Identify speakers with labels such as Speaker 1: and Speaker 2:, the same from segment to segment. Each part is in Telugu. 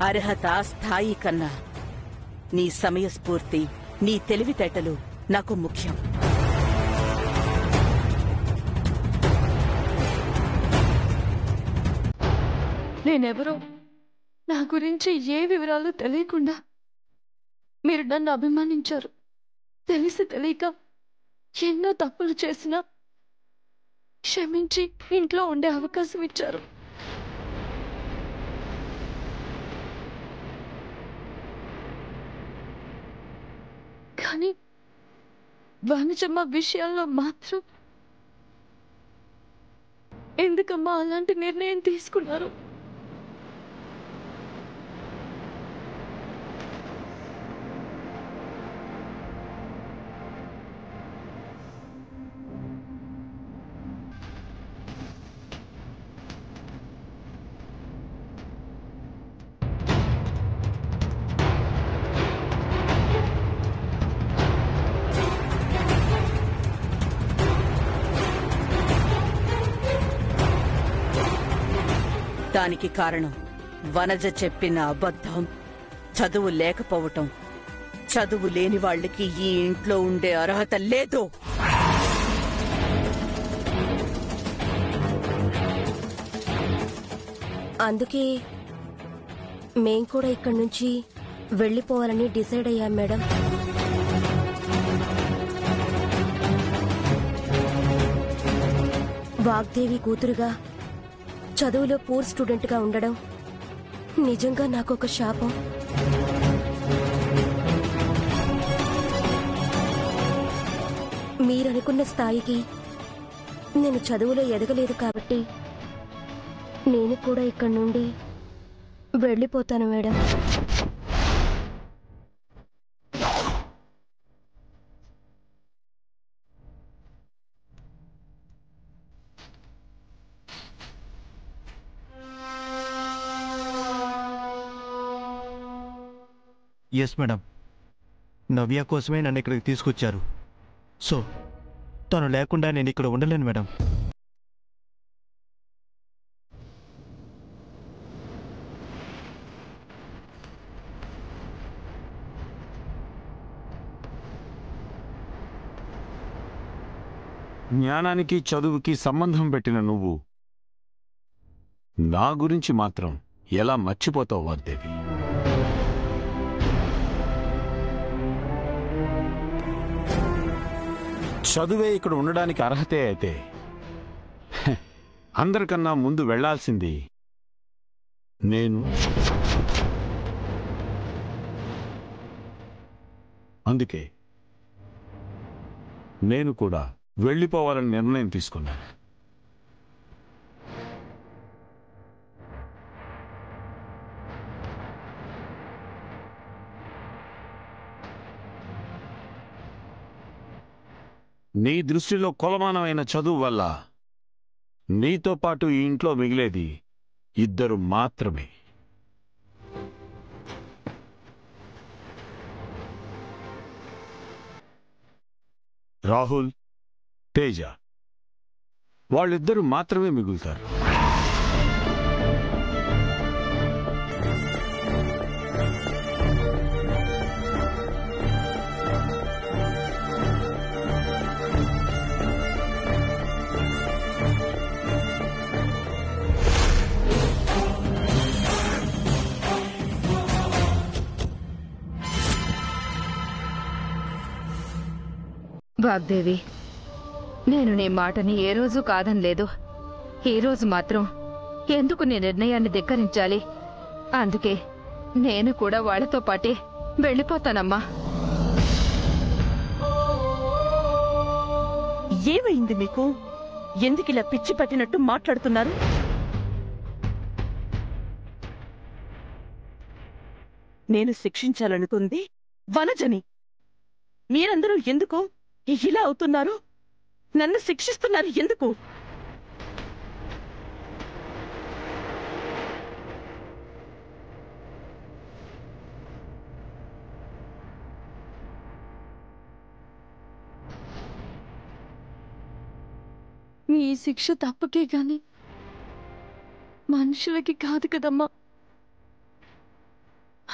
Speaker 1: అర్హత స్థాయి కన్నా నీ సమయస్ఫూర్తి, నీ తెలివితేటలు నాకు ముఖ్యం.
Speaker 2: నేనెవరో నా గురించి ఏ వివరాలు తెలియకుండా మీరు నన్ను అభిమానించారు. తెలిసి తెలియక ఎన్నో తప్పులు చేసినా క్షమించి ఇంట్లో ఉండే అవకాశం ఇచ్చారు. కానీ వాణిజమ్మ విషయాల్లో మాత్రం ఎందుకమ్మా అలాంటి నిర్ణయం తీసుకున్నారు?
Speaker 1: దానికి కారణం వనజ చెప్పిన అబద్ధం, చదువు లేకపోవటం. చదువు లేని వాళ్ళకి ఈ ఇంట్లో ఉండే అర్హత లేదు.
Speaker 3: అందుకే మేం కూడా ఇక్కడి నుంచి వెళ్ళిపోవాలని డిసైడ్ అయ్యాం మేడం. వాగ్దేవి కూతురుగా చదువులో పూర్ స్టూడెంట్గా ఉండడం నిజంగా నాకొక శాపం. మీరనుకున్న స్థాయికి నేను చదువులో ఎదగలేదు కాబట్టి నేను కూడా ఇక్కడి నుండి వెళ్ళిపోతాను మేడం.
Speaker 4: ఎస్ మేడం, నవ్య కోసమే నన్ను ఇక్కడికి తీసుకొచ్చారు. సో తను లేకుండా నేను ఇక్కడ ఉండలేను మేడం.
Speaker 5: జ్ఞానానికి చదువుకి సంబంధం పెట్టిన నువ్వు నా గురించి మాత్రం ఎలా మర్చిపోతావు వాగ్దేవి? చదువే ఇక్కడ ఉండడానికి అర్హతే అయితే అందరికన్నా ముందు వెళ్లాల్సింది నేను. అందుకే నేను కూడా వెళ్ళిపోవాలని నిర్ణయం తీసుకున్నాను. నీ దృష్టిలో కొలమానమైన చదువు వల్ల నీతో పాటు ఈ ఇంట్లో మిగిలేది ఇద్దరు మాత్రమే. రాహుల్, తేజ. వాళ్ళిద్దరూ మాత్రమే మిగులుతారు.
Speaker 2: వాగ్దేవి, నేను నీ మాటని ఏ రోజు కాదనలేదు. ఈ రోజు మాత్రం ఎందుకు నీ నిర్ణయాన్ని ధిక్కరించాలి? అందుకే నేను కూడా వాళ్లతో పాటే వెళ్ళిపోతానమ్మా.
Speaker 1: ఏమైంది మీకు? ఎందుకిలా పిచ్చి పట్టినట్టు మాట్లాడుతున్నారు? నేను శిక్షించాలనుకుంది వనజని. మీరందరూ ఎందుకు ఇలా అవుతున్నారు? నన్ను శిక్షిస్తున్నారు ఎందుకు?
Speaker 2: ఈ శిక్ష తప్పకే గాని మనుషులకి కాదు కదమ్మా.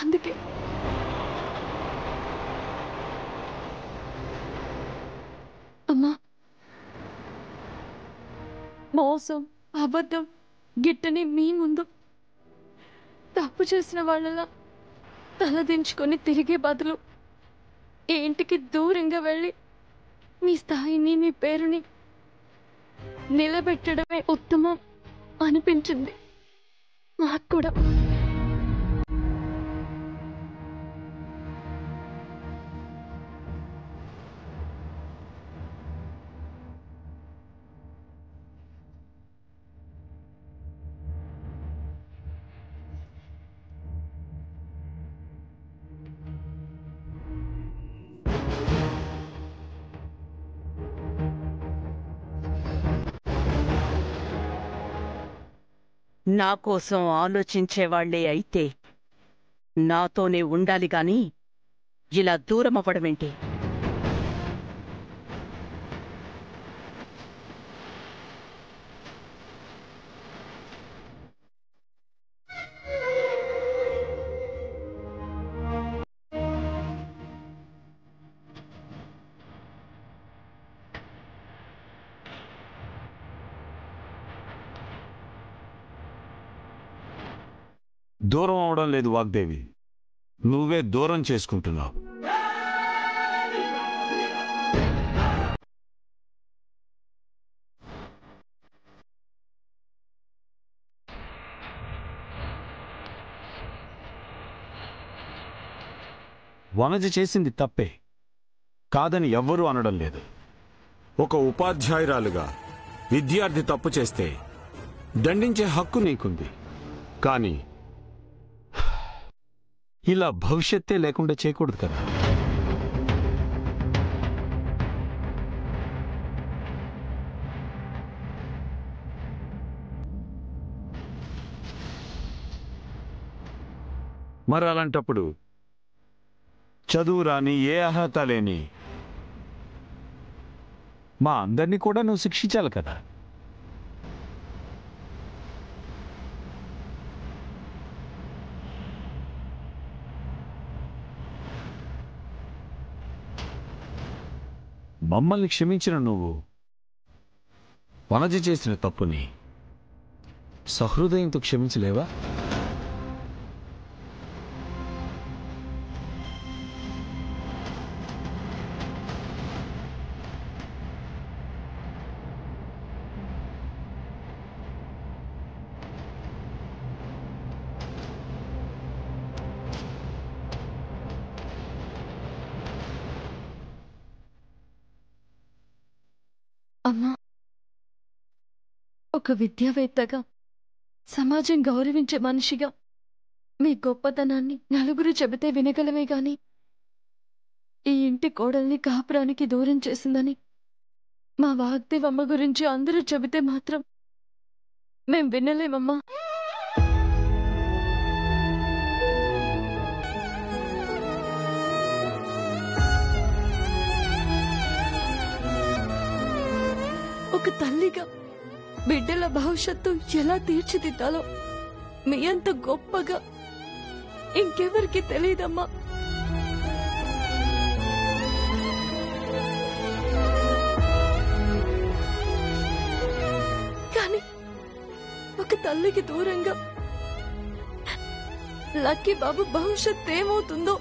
Speaker 6: అందుకే అమ్మా, మోసం, అబద్ధం గిట్టని మీ ముందు తప్పు చేసిన వాళ్ళలా తలదించుకొని తిరిగే బదులు ఈ ఇంటికి దూరంగా వెళ్ళి మీ స్థాయిని మీ పేరుని నిలబెట్టడమే ఉత్తమం అనిపించింది నాకు కూడా.
Speaker 1: నా కోసం ఆలోచించేవాళ్లే అయితే నాతోనే ఉండాలి గాని ఇలా దూరమవ్వడమేంటి?
Speaker 5: దూరం అవడం లేదు వాగ్దేవి, నువ్వే దూరం చేసుకుంటున్నావు. వనజ చేసింది తప్పే, కాదని ఎవ్వరూ అనడం లేదు. ఒక ఉపాధ్యాయురాలుగా విద్యార్థి తప్పు చేస్తే దండించే హక్కు నీకుంది. కానీ ఇలా భవిష్యత్తే లేకుండా చేయకూడదు కదా. మరి అలాంటప్పుడు చదువు రాని, ఏ అర్హత లేని మా అందరినీ కూడా నువ్వు శిక్షించాలి కదా. మమ్మల్ని క్షమించిన నువ్వు వనజ చేసిన తప్పుని సహృదయంతో క్షమించలేవా?
Speaker 6: అమ్మా, ఒక విద్యావేత్తగా, సమాజం గౌరవించే మనిషిగా మీ గొప్పతనాన్ని నలుగురు చెబితే వినగలమే గాని ఈ ఇంటి కోడల్ని కాపురానికి దూరం చేసిందని మా వాగ్దేవమ్మ గురించి అందరూ చెబితే మాత్రం మేం వినలేమమ్మా. ఒక తల్లిగా బిడ్డల భవిష్యత్తు ఎలా తీర్చిదిద్దాలో మీ అంత గొప్పగా ఇంకెవరికి తెలియదమ్మా. కానీ ఒక తల్లికి దూరంగా లక్కీ బాబు భవిష్యత్ ఏమవుతుందో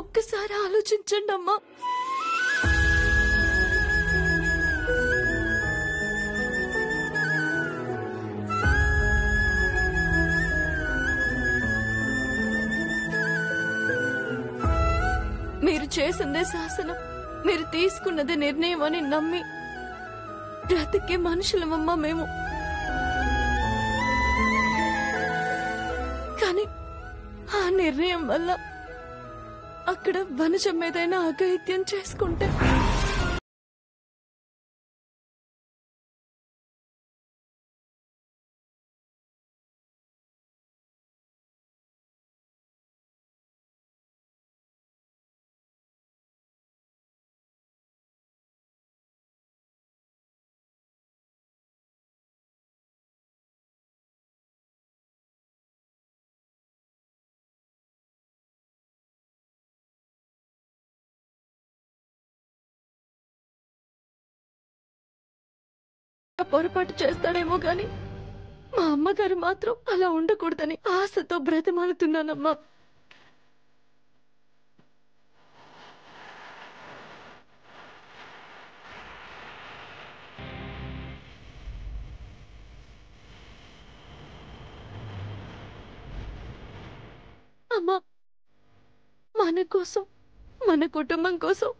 Speaker 6: ఒక్కసారి ఆలోచించండి అమ్మా. మీరు చేసిందే శాసనం, మీరు తీసుకున్నదే నిర్ణయం అని నమ్మి బ్రతికే మనుషులమమ్మా మేము. కానీ ఆ నిర్ణయం వల్ల అక్కడ వనజ మీదైనా అఘాయిత్యం చేసుకుంటే పొరపాటు చేస్తాడేమో గాని మా అమ్మగారు మాత్రం అలా ఉండకూడదని ఆశతో బ్రతిమాలుతున్నానమ్మా. అమ్మా, మన కోసం, మన కుటుంబం కోసం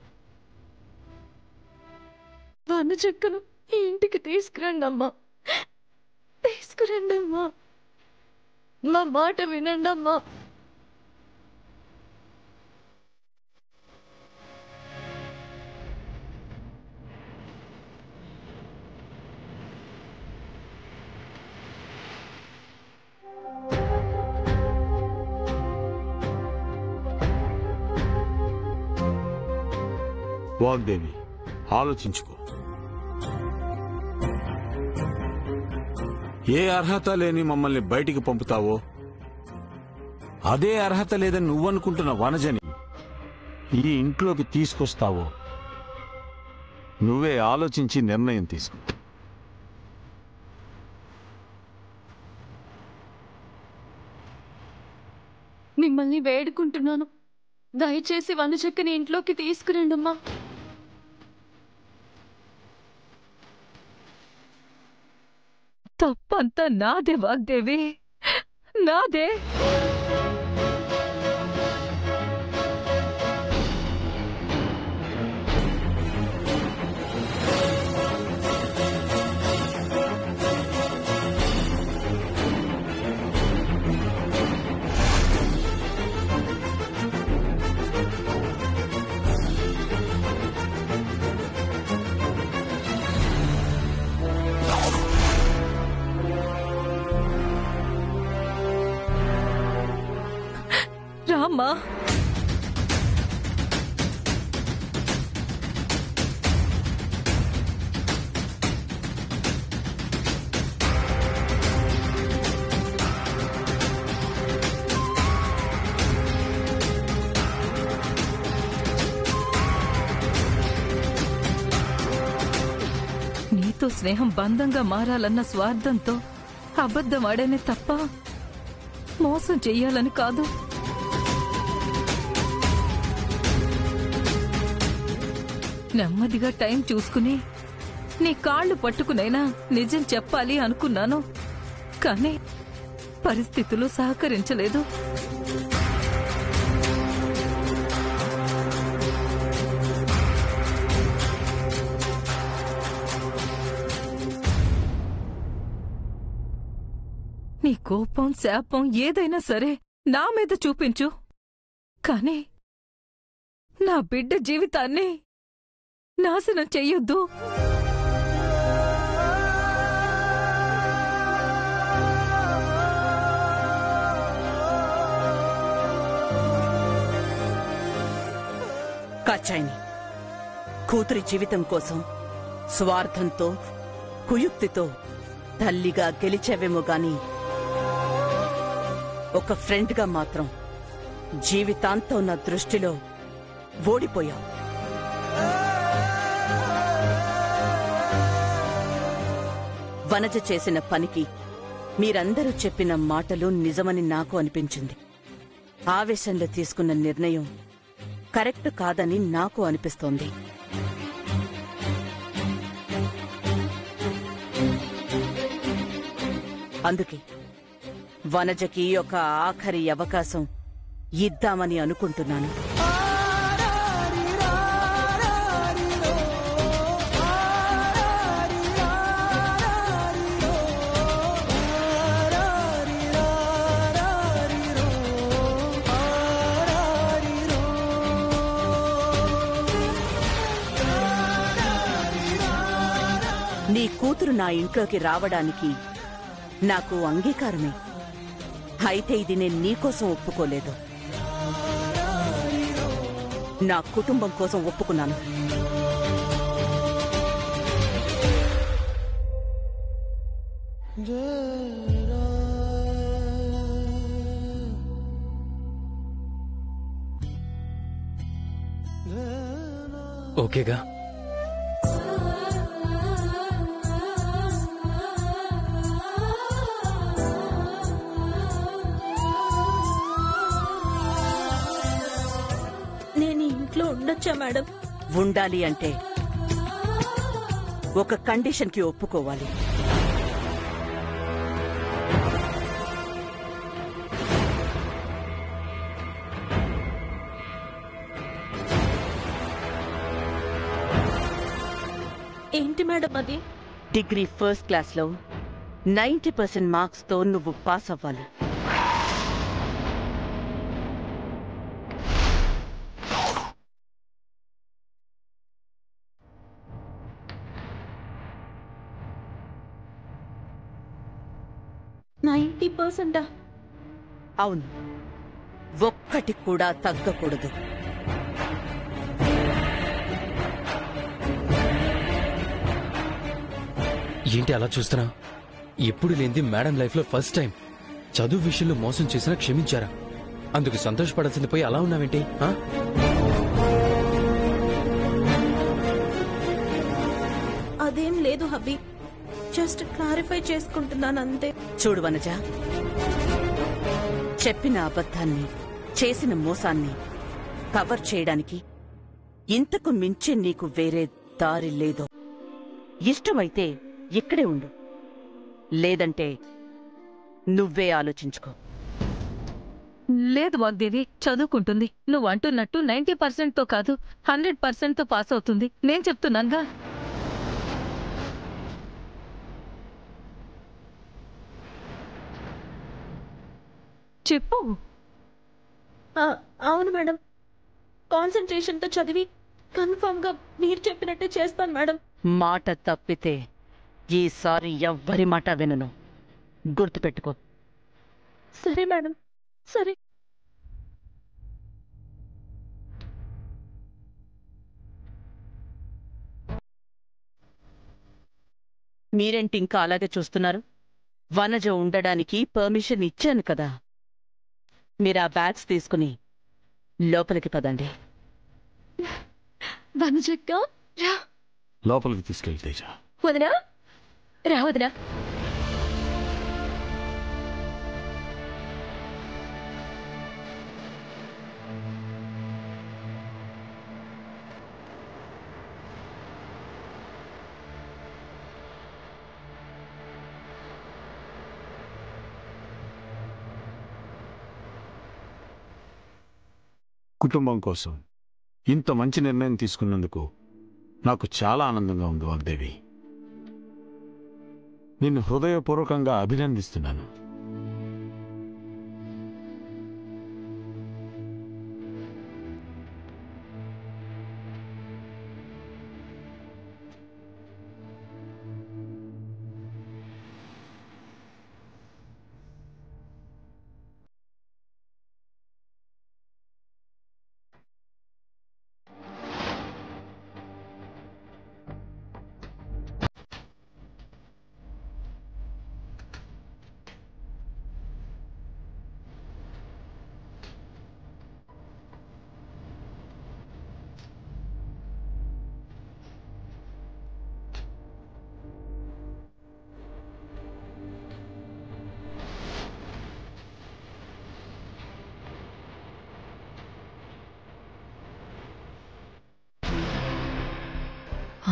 Speaker 6: వనజక్కను ఈ ఇంటికి తీసుకురండి అమ్మా. తీసుకురండి అమ్మా. మా మాట వినండి అమ్మా.
Speaker 5: వాగ్దేవి, ఆలోచించుకో. ఏ అర్హత లేని మమ్మల్ని బయటికి పంపుతావో అదే అర్హత లేదని నువ్వనుకుంటున్న వనజని ఈ ఇంట్లోకి తీసుకొస్తావో నువ్వే ఆలోచించి నిర్ణయం తీసుకో.
Speaker 6: మిమ్మల్ని వేడుకుంటున్నాను, దయచేసి వనజక్కని ఇంట్లోకి తీసుకురండి అమ్మా.
Speaker 2: తప్పంతా నాదే వాగ్దేవి, నాదే. రామ్మా. నీతో స్నేహం బంధంగా మారాలన్న స్వార్థంతో అబద్ధం ఆడేనే తప్ప మోసం చెయ్యాలని కాదు. నెమ్మదిగా టైం చూసుకుని నీ కాళ్ళు పట్టుకునైనా నిజం చెప్పాలి అనుకున్నాను, కానీ పరిస్థితులు సహకరించలేదు. నీ కోపం, శాపం ఏదైనా సరే నా మీద చూపించు, కానీ నా బిడ్డ జీవితాన్ని నాశనం చెయ్యొద్దు.
Speaker 1: కాచాయిని, కూతురి జీవితం కోసం స్వార్థంతో, కుయుక్తితో తల్లిగా గెలిచావేమో గాని ఒక ఫ్రెండ్గా మాత్రం జీవితాంతం నా దృష్టిలో ఓడిపోయావు. వనజ చేసిన పనికి మీరందరూ చెప్పిన మాటలు నిజమని నాకు అనిపించింది. ఆవేశంలో తీసుకున్న నిర్ణయం కరెక్ట్ కాదని నాకు అనిపిస్తోంది. అందుకే వనజకి ఒక ఆఖరి అవకాశం ఇద్దామని అనుకుంటున్నాను. నీ కూతురు నా ఇంట్లోకి రావడానికి నాకు అంగీకారమే. అయితే ఇది నేను నీకోసం ఒప్పుకోలేదు, నా కుటుంబం కోసం ఒప్పుకున్నాను.
Speaker 7: ఓకేగా?
Speaker 6: ఉండొచ్చా మేడం?
Speaker 1: ఉండాలి అంటే ఒక కండిషన్కి ఒప్పుకోవాలి.
Speaker 6: ఏంటి మేడం అది?
Speaker 1: డిగ్రీ ఫస్ట్ క్లాస్లో 90% మార్క్స్తో నువ్వు పాస్ అవ్వాలి. అవును, ఒక్కటి కూడా తగ్గకూడదు.
Speaker 7: ఏంటి అలా చూస్తున్నా? ఎప్పుడు లేనిది మేడం లైఫ్ లో ఫస్ట్ టైం చదువు విషయంలో మోసం చేసినా క్షమించారా? అందుకు సంతోషపడాల్సింది పోయి అలా ఉన్నావేంటి?
Speaker 6: అదేం లేదు హబీ, జస్ట్ క్లారిఫై చేసుకుంటున్నాను అంతే.
Speaker 1: చూడు వనజ, చెప్పిన అబద్ధాన్ని, చేసిన మోసాన్ని కవర్ చేయడానికి ఇంతకు మించి నీకు వేరే దారి లేదు. ఇష్టమైతే ఇక్కడే ఉండు, లేదంటే నువ్వే ఆలోచించుకో.
Speaker 2: లేదు వాగ్దేవి, చదువుకుంటుంది. నువ్వు అంటున్నట్టు 90%తో కాదు 100%తో పాస్ అవుతుంది. నేను చెప్తున్నానుగా. చెప్పు.
Speaker 6: అవును మేడం, కాన్సంట్రేషన్తో చదివి కన్ఫర్మ్ గా మీరు చెప్పినట్టే చేస్తాను మేడం.
Speaker 1: మాట తప్పితే ఈసారి ఎవ్వరి మాట వినను, గుర్తుపెట్టుకో.
Speaker 6: సరే మేడం, సరే.
Speaker 1: మీరేంటి ఇంకా అలాగే చూస్తున్నారు? వనజ ఉండడానికి పర్మిషన్ ఇచ్చాను కదా. మీరు ఆ బ్యాగ్స్ తీసుకుని లోపలికి పదండి.
Speaker 6: వనజక్క రా.
Speaker 5: లోపలికి తీసుకెళ్తే తేజ.
Speaker 6: వదినా రా, వదినా.
Speaker 5: కుటుంబం కోసం ఇంత మంచి నిర్ణయం తీసుకున్నందుకు నాకు చాలా ఆనందంగా ఉంది వాగ్దేవి. నిన్ను హృదయపూర్వకంగా అభినందిస్తున్నాను.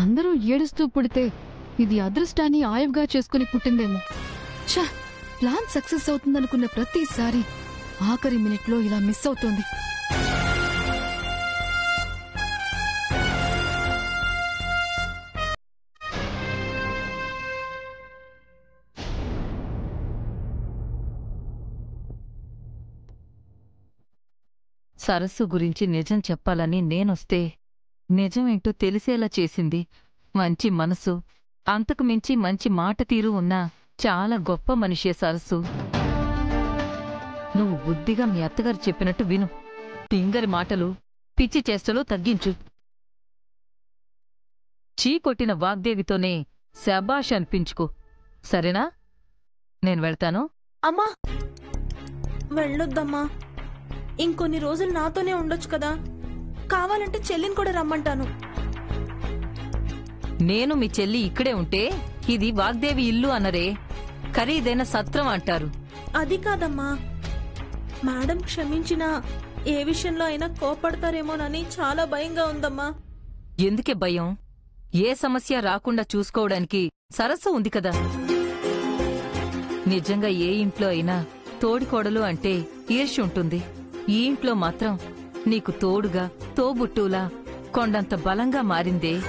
Speaker 8: అందరూ ఏడుస్తూ పుడితే ఇది అదృష్టాన్ని ఆయువుగా చేసుకుని పుట్టిందేమో. ఛ, ప్లాన్ సక్సెస్ అవుతుందనుకున్న ప్రతిసారి ఆఖరి మినిట్లో ఇలా మిస్ అవుతోంది.
Speaker 2: సరస్సు గురించి నిజం చెప్పాలని నేనొస్తే నిజమేంటో తెలిసేలా చేసింది. మంచి మనసు, అంతకు మించి మంచి మాట తీరు ఉన్న చాలా గొప్ప మనిషే సరస్సు. నువ్వు బుద్ధిగా మీ అత్తగారు చెప్పినట్టు విను. తింగరి మాటలు, పిచ్చి చేష్టలు తగ్గించు. చీకొట్టిన వాగ్దేవితోనే శబాష్ అనిపించుకో, సరేనా? నేను వెళ్తాను.
Speaker 6: అమ్మా వెళ్ళొద్దమ్మా, ఇంకొన్ని రోజులు నాతోనే ఉండొచ్చు కదా. కావాలంటే చెల్లిని కూడా రమ్మంటాను.
Speaker 2: నేను మీ చెల్లి ఇక్కడే ఉంటే ఇది వాగ్దేవి ఇల్లు అనరే, ఖరీదైన సత్రం అంటారు.
Speaker 6: అది కాదమ్మా, మేడం క్షమించినా
Speaker 9: ఏ విషయంలో అయినా కోపడతారేమోనని చాలా భయంగా ఉందమ్మా.
Speaker 10: ఎందుకే భయం? ఏ సమస్య రాకుండా చూసుకోవడానికి సరస్సు ఉంది కదా. నిజంగా ఏ ఇంట్లో అయినా తోడికోడలు అంటే ఈర్ష్య ఉంటుంది. ఈ ఇంట్లో మాత్రం నీకు తోడుగా తోబుట్టులా కొండంత బలంగా మారిందే.